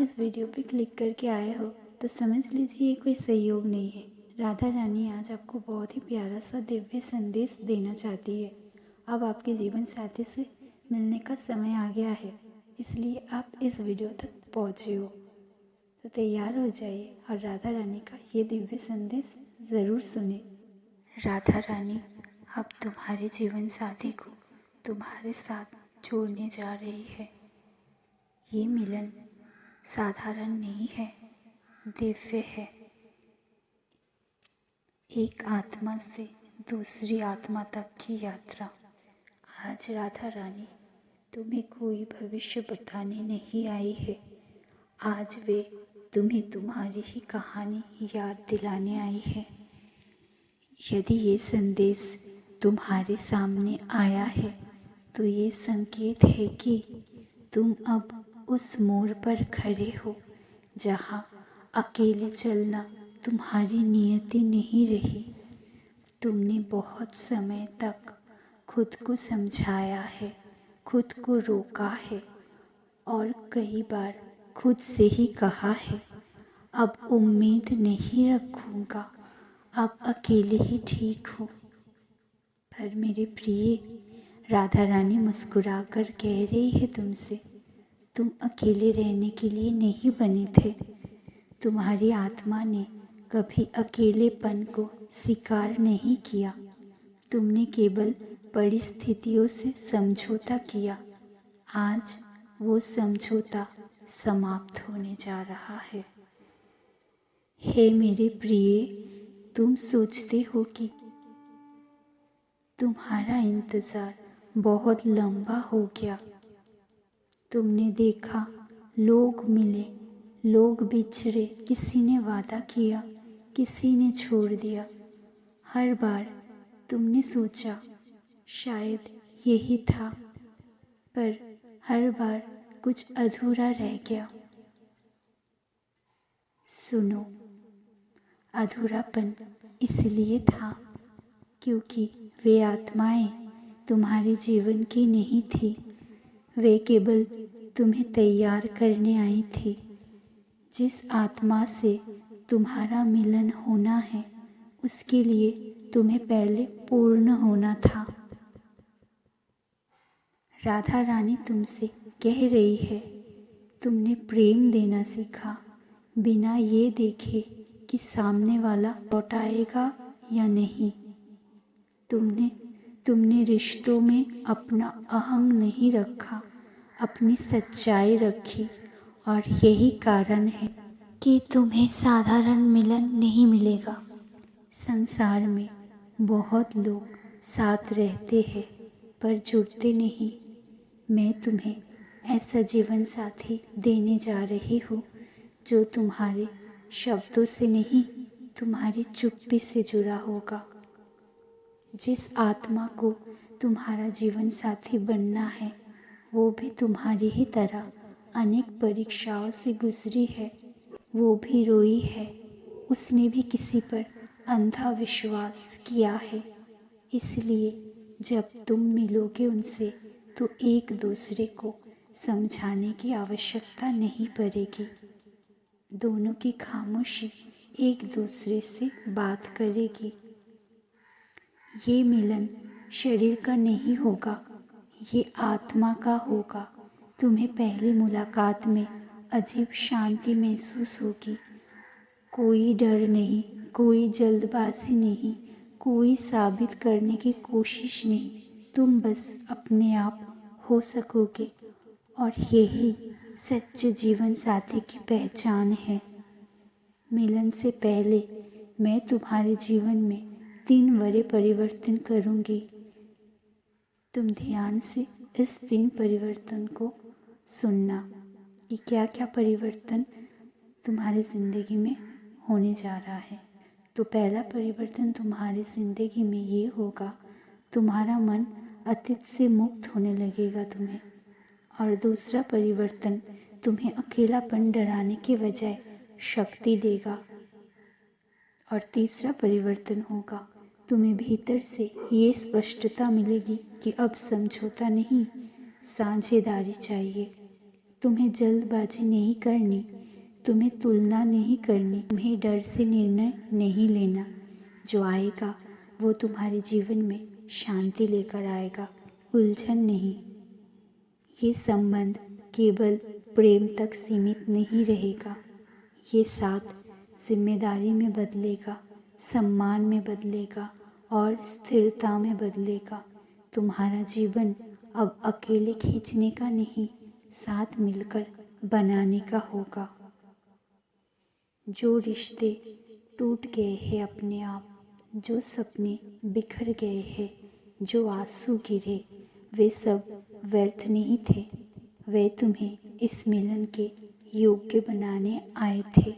इस वीडियो पे क्लिक करके आए हो तो समझ लीजिए ये कोई संयोग नहीं है। राधा रानी आज आपको बहुत ही प्यारा सा दिव्य संदेश देना चाहती है। अब आपके जीवन साथी से मिलने का समय आ गया है, इसलिए आप इस वीडियो तक पहुँचे हो। तो तैयार हो जाइए और राधा रानी का ये दिव्य संदेश ज़रूर सुने। राधा रानी अब तुम्हारे जीवन साथी को तुम्हारे साथ जोड़ने जा रही है। ये मिलन साधारण नहीं है, दिव्य है। एक आत्मा से दूसरी आत्मा तक की यात्रा। आज राधा रानी तुम्हें कोई भविष्य बताने नहीं आई है। आज वे तुम्हें तुम्हारी ही कहानी याद दिलाने आई है। यदि ये संदेश तुम्हारे सामने आया है तो ये संकेत है कि तुम अब उस मोड़ पर खड़े हो जहाँ अकेले चलना तुम्हारी नियति नहीं रही। तुमने बहुत समय तक खुद को समझाया है, खुद को रोका है और कई बार खुद से ही कहा है, अब उम्मीद नहीं रखूँगा, अब अकेले ही ठीक हूँ। पर मेरे प्रिय, राधा रानी मुस्कुराकर कह रही है तुमसे, तुम अकेले रहने के लिए नहीं बने थे। तुम्हारी आत्मा ने कभी अकेलेपन को स्वीकार नहीं किया। तुमने केवल परिस्थितियों से समझौता किया। आज वो समझौता समाप्त होने जा रहा है। हे मेरे प्रिय, तुम सोचते हो कि तुम्हारा इंतज़ार बहुत लंबा हो गया। तुमने देखा लोग मिले, लोग बिछड़े, किसी ने वादा किया, किसी ने छोड़ दिया। हर बार तुमने सोचा शायद यही था, पर हर बार कुछ अधूरा रह गया। सुनो, अधूरापन इसलिए था क्योंकि वे आत्माएं तुम्हारे जीवन की नहीं थी। वे केवल तुम्हें तैयार करने आई थी। जिस आत्मा से तुम्हारा मिलन होना है, उसके लिए तुम्हें पहले पूर्ण होना था। राधा रानी तुमसे कह रही है, तुमने प्रेम देना सीखा, बिना ये देखे कि सामने वाला लौट आएगा या नहीं। तुमने रिश्तों में अपना अहंग नहीं रखा, अपनी सच्चाई रखी, और यही कारण है कि तुम्हें साधारण मिलन नहीं मिलेगा। संसार में बहुत लोग साथ रहते हैं पर जुड़ते नहीं। मैं तुम्हें ऐसा जीवन साथी देने जा रही हूँ जो तुम्हारे शब्दों से नहीं, तुम्हारी चुप्पी से जुड़ा होगा। जिस आत्मा को तुम्हारा जीवन साथी बनना है, वो भी तुम्हारी ही तरह अनेक परीक्षाओं से गुजरी है। वो भी रोई है, उसने भी किसी पर अंधा विश्वास किया है। इसलिए जब तुम मिलोगे उनसे तो एक दूसरे को समझाने की आवश्यकता नहीं पड़ेगी। दोनों की खामोशी एक दूसरे से बात करेगी। ये मिलन शरीर का नहीं होगा, ये आत्मा का होगा। तुम्हें पहली मुलाकात में अजीब शांति महसूस होगी। कोई डर नहीं, कोई जल्दबाजी नहीं, कोई साबित करने की कोशिश नहीं। तुम बस अपने आप हो सकोगे और यही सच्चे जीवन साथी की पहचान है। मिलन से पहले मैं तुम्हारे जीवन में 3 बड़े परिवर्तन करूँगी। तुम ध्यान से इस 3 परिवर्तन को सुनना कि क्या क्या परिवर्तन तुम्हारी ज़िंदगी में होने जा रहा है। तो पहला परिवर्तन तुम्हारी ज़िंदगी में ये होगा, तुम्हारा मन अतीत से मुक्त होने लगेगा तुम्हें। और दूसरा परिवर्तन तुम्हें अकेलापन डराने के बजाय शक्ति देगा। और तीसरा परिवर्तन होगा, तुम्हें भीतर से ये स्पष्टता मिलेगी कि अब समझौता नहीं, साझेदारी चाहिए। तुम्हें जल्दबाजी नहीं करनी, तुम्हें तुलना नहीं करनी, तुम्हें डर से निर्णय नहीं लेना। जो आएगा वो तुम्हारे जीवन में शांति लेकर आएगा, उलझन नहीं। ये संबंध केवल प्रेम तक सीमित नहीं रहेगा, ये साथ जिम्मेदारी में बदलेगा, सम्मान में बदलेगा और स्थिरता में बदलेगा। तुम्हारा जीवन अब अकेले खींचने का नहीं, साथ मिलकर बनाने का होगा। जो रिश्ते टूट गए हैं अपने आप, जो सपने बिखर गए हैं, जो आंसू गिरे, वे सब व्यर्थ नहीं थे। वे तुम्हें इस मिलन के योग्य बनाने आए थे।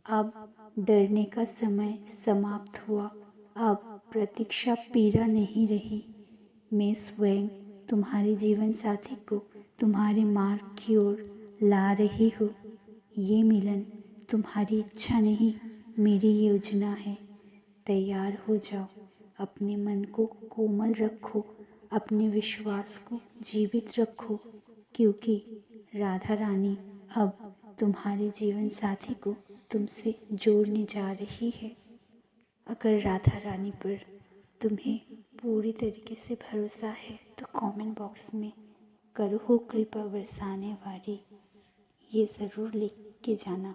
अब डरने का समय समाप्त हुआ। अब प्रतीक्षा पीड़ा नहीं रही। मैं स्वयं तुम्हारे जीवन साथी को तुम्हारे मार्ग की ओर ला रही हूँ। ये मिलन तुम्हारी इच्छा नहीं, मेरी योजना है। तैयार हो जाओ, अपने मन को कोमल रखो, अपने विश्वास को जीवित रखो, क्योंकि राधा रानी अब तुम्हारे जीवन साथी को तुमसे जोड़ने जा रही है। अगर राधा रानी पर तुम्हें पूरी तरीके से भरोसा है तो कमेंट बॉक्स में करो कृपा बरसाने वाली, ये ज़रूर लिख के जाना।